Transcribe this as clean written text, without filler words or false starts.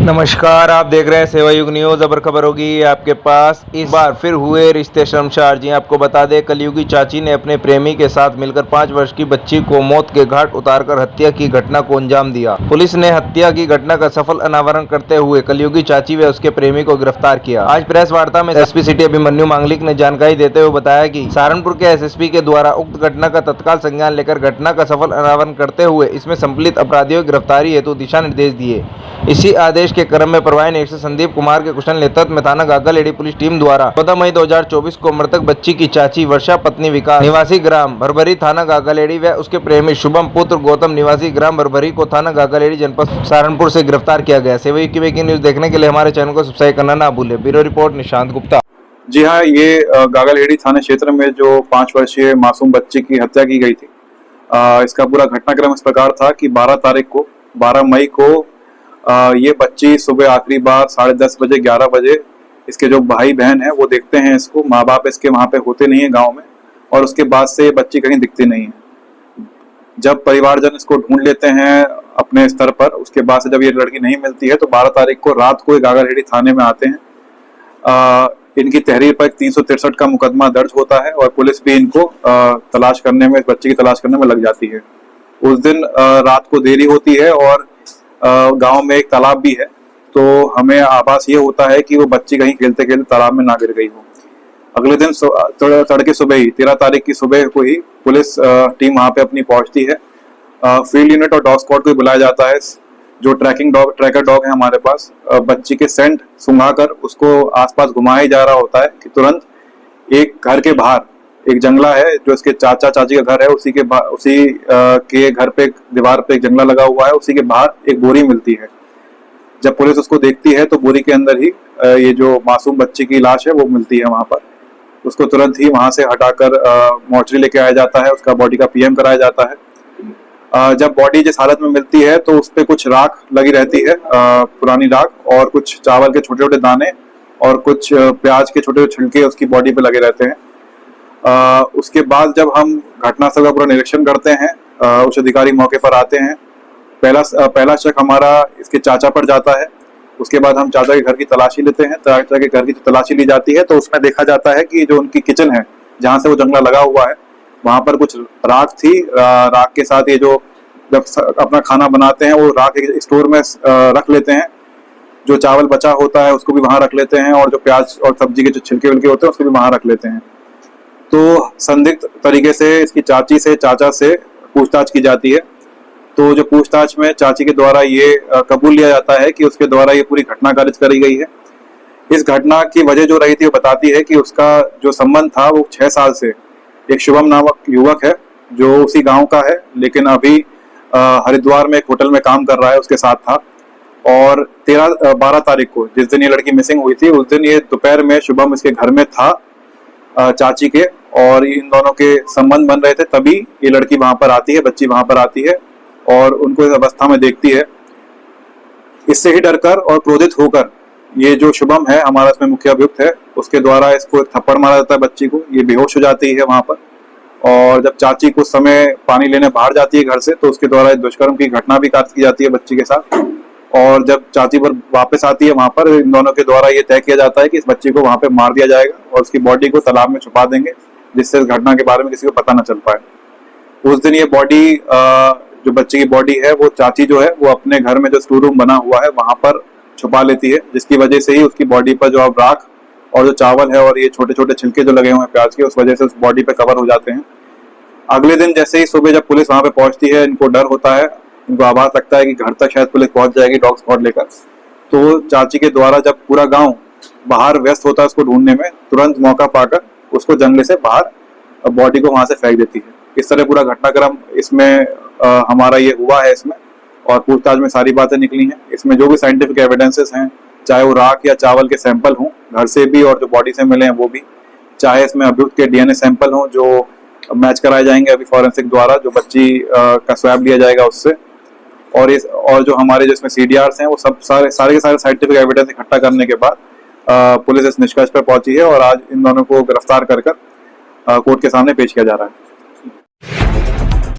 नमस्कार, आप देख रहे हैं सेवा युग न्यूज। अबर खबर होगी आपके पास। इस बार फिर हुए रिश्ते शर्मसार। जी आपको बता दें, कलयुगी चाची ने अपने प्रेमी के साथ मिलकर 5 वर्ष की बच्ची को मौत के घाट उतारकर हत्या की घटना को अंजाम दिया। पुलिस ने हत्या की घटना का सफल अनावरण करते हुए कलयुगी चाची व उसके प्रेमी को गिरफ्तार किया। आज प्रेस वार्ता में एसपी सिटी अभिमन्यु मांगलिक ने जानकारी देते हुए बताया कि सहारनपुर के एसएसपी के द्वारा उक्त घटना का तत्काल संज्ञान लेकर घटना का सफल अनावरण करते हुए इसमें सम्मिलित अपराधियों की गिरफ्तारी हेतु दिशा निर्देश दिए। इसी आदेश के क्रम में प्रभारी निरीक्षक संदीप कुमार के कुशल नेतृत्व में थाना गागालेड़ी पुलिस टीम द्वारा 14 मई 2024 को मृतक बच्ची की चाची वर्षा पत्नी विकास निवासी ग्राम भरभरी थाना गागालेड़ी व उसके प्रेमी शुभम पुत्र गौतम निवासी ग्राम भरभरी को थाना गागालेड़ी जनपद सहारनपुर से गिरफ्तार किया गया। सेवा युग की ब्रेकिंग न्यूज देखने के लिए हमारे चैनल को सब्सक्राइब करना ना भूले। Bureau report Nishant Gupta. जी हाँ, ये गागालेड़ी थाना क्षेत्र में जो 5 वर्षीय मासूम बच्ची की हत्या की गई थी, इसका पूरा घटनाक्रम इस प्रकार था कि 12 मई को ये बच्ची सुबह आखिरी बार 10:30 बजे 11 बजे इसके जो भाई बहन है वो देखते हैं इसको। माँ बाप इसके वहाँ पे होते नहीं है गांव में, और उसके बाद से ये बच्ची कहीं दिखती नहीं है। जब परिवारजन इसको ढूंढ लेते हैं अपने स्तर पर, उसके बाद से जब ये लड़की नहीं मिलती है तो 12 तारीख को रात को गागालेड़ी थाने में आते हैं। इनकी तहरीर पर 363 का मुकदमा दर्ज होता है और पुलिस भी इनको तलाश करने में, इस बच्ची की तलाश करने में लग जाती है। उस दिन रात को देरी होती है और गांव में एक तालाब भी है, तो हमें आभास ये होता है कि वो बच्ची कहीं खेलते खेलते तालाब में ना गिर गई हो। अगले दिन तड़के सुबह ही 13 तारीख की सुबह को ही पुलिस टीम वहां पे अपनी पहुंचती है। फील्ड यूनिट और डॉग स्क्वाड को बुलाया जाता है। जो ट्रैकर डॉग है हमारे पास, बच्ची के सेंट सुंघाकर उसको आसपास घुमाया जा रहा होता है कि तुरंत एक घर के बाहर एक जंगला है जो इसके चाचा चाची का घर है, उसी के घर पे दीवार पे एक जंगला लगा हुआ है, उसी के बाहर एक बोरी मिलती है। जब पुलिस उसको देखती है तो बोरी के अंदर ही ये जो मासूम बच्ची की लाश है वो मिलती है वहां पर। उसको तुरंत ही वहां से हटाकर मोर्चरी लेके आया जाता है, उसका बॉडी का पीएम कराया जाता है। जब बॉडी जिस हालत में मिलती है तो उस पर कुछ राख लगी रहती है, पुरानी राख, और कुछ चावल के छोटे छोटे दाने और कुछ प्याज के छोटे छोटे छिलके उसकी बॉडी पे लगे रहते हैं। उसके बाद जब हम घटनास्थल का पूरा निरीक्षण करते हैं, उच्च अधिकारी मौके पर आते हैं। पहला शक हमारा इसके चाचा पर जाता है। उसके बाद हम चाचा के घर की तलाशी लेते हैं। चाचा के घर की तलाशी ली जाती है तो उसमें देखा जाता है कि जो उनकी किचन है, जहाँ से वो जंगला लगा हुआ है, वहां पर कुछ राख थी। राख के साथ ये जो जब अपना खाना बनाते हैं वो राख एक स्टोर में रख लेते हैं। जो चावल बचा होता है उसको भी वहां रख लेते हैं, और जो प्याज और सब्जी के जो छिलके विलके होते हैं उसको भी वहां रख लेते हैं। तो संदिग्ध तरीके से इसकी चाची से चाचा से पूछताछ की जाती है। तो जो पूछताछ में चाची के द्वारा ये कबूल लिया जाता है कि उसके द्वारा ये पूरी घटना कारित करी गई है। इस घटना की वजह जो रही थी वो बताती है कि उसका जो संबंध था वो 6 साल से एक शुभम नामक युवक है जो उसी गांव का है, लेकिन अभी हरिद्वार में एक होटल में काम कर रहा है, उसके साथ था। और 12 तारीख को जिस दिन ये लड़की मिसिंग हुई थी, उस दिन ये दोपहर में शुभम इसके घर में था चाची के, और इन दोनों के संबंध बन रहे थे। तभी ये लड़की वहां पर आती है, बच्ची वहां पर आती है और उनको इस अवस्था में देखती है। इससे ही डरकर और क्रोधित होकर ये जो शुभम है, हमारा इसमें मुख्य अभियुक्त है, उसके द्वारा इसको एक थप्पड़ मारा जाता है बच्ची को। ये बेहोश हो जाती है वहां पर, और जब चाची कुछ समय पानी लेने बाहर जाती है घर से तो उसके द्वारा दुष्कर्म की घटना भी कारित की जाती है बच्ची के साथ। और जब चाची पर वापस आती है वहां पर, इन दोनों के द्वारा ये तय किया जाता है कि इस बच्ची को वहां पे मार दिया जाएगा और उसकी बॉडी को तालाब में छुपा देंगे, जिससे इस घटना के बारे में किसी को पता न चल पाए। उस दिन ये बॉडी, जो बच्ची की बॉडी है, वो चाची जो है वो अपने घर में जो स्टोर रूम बना हुआ है वहां पर छुपा लेती है, जिसकी वजह से ही उसकी बॉडी पर जो अब राख और जो चावल है और ये छोटे छोटे छिलके जो लगे हुए हैं प्याज के, उस वजह से उस बॉडी पे कवर हो जाते हैं। अगले दिन जैसे ही सुबह जब पुलिस वहां पे पहुंचती है, इनको डर होता है, इनको आभास लगता है कि घर तक शायद पुलिस पहुंच जाएगी डॉग स्क्वाड लेकर। तो चाची के द्वारा जब पूरा गांव बाहर व्यस्त होता है उसको ढूंढने में, तुरंत मौका पाकर उसको जंगले से बाहर बॉडी को वहां से फेंक देती है। इस तरह पूरा घटनाक्रम इसमें हमारा ये हुआ है इसमें, और पूछताछ में सारी बातें निकली हैं। इसमें जो भी साइंटिफिक एविडेंसेस हैं, चाहे वो राख या चावल के सैंपल हों घर से भी और जो बॉडी से मिले हैं वो भी, चाहे इसमें अभियुक्त के डीएनए सैंपल हों जो मैच कराए जाएंगे अभी फॉरेंसिक द्वारा, जो बच्ची का स्वैब लिया जाएगा उससे, और जो हमारे जिसमें सीडीआर्स हैं, वो सब सारे के सारे साइंटिफिक एविडेंस इकट्ठा करने के बाद पुलिस इस निष्कर्ष पर पहुंची है और आज इन दोनों को गिरफ्तार कर कोर्ट के सामने पेश किया जा रहा है।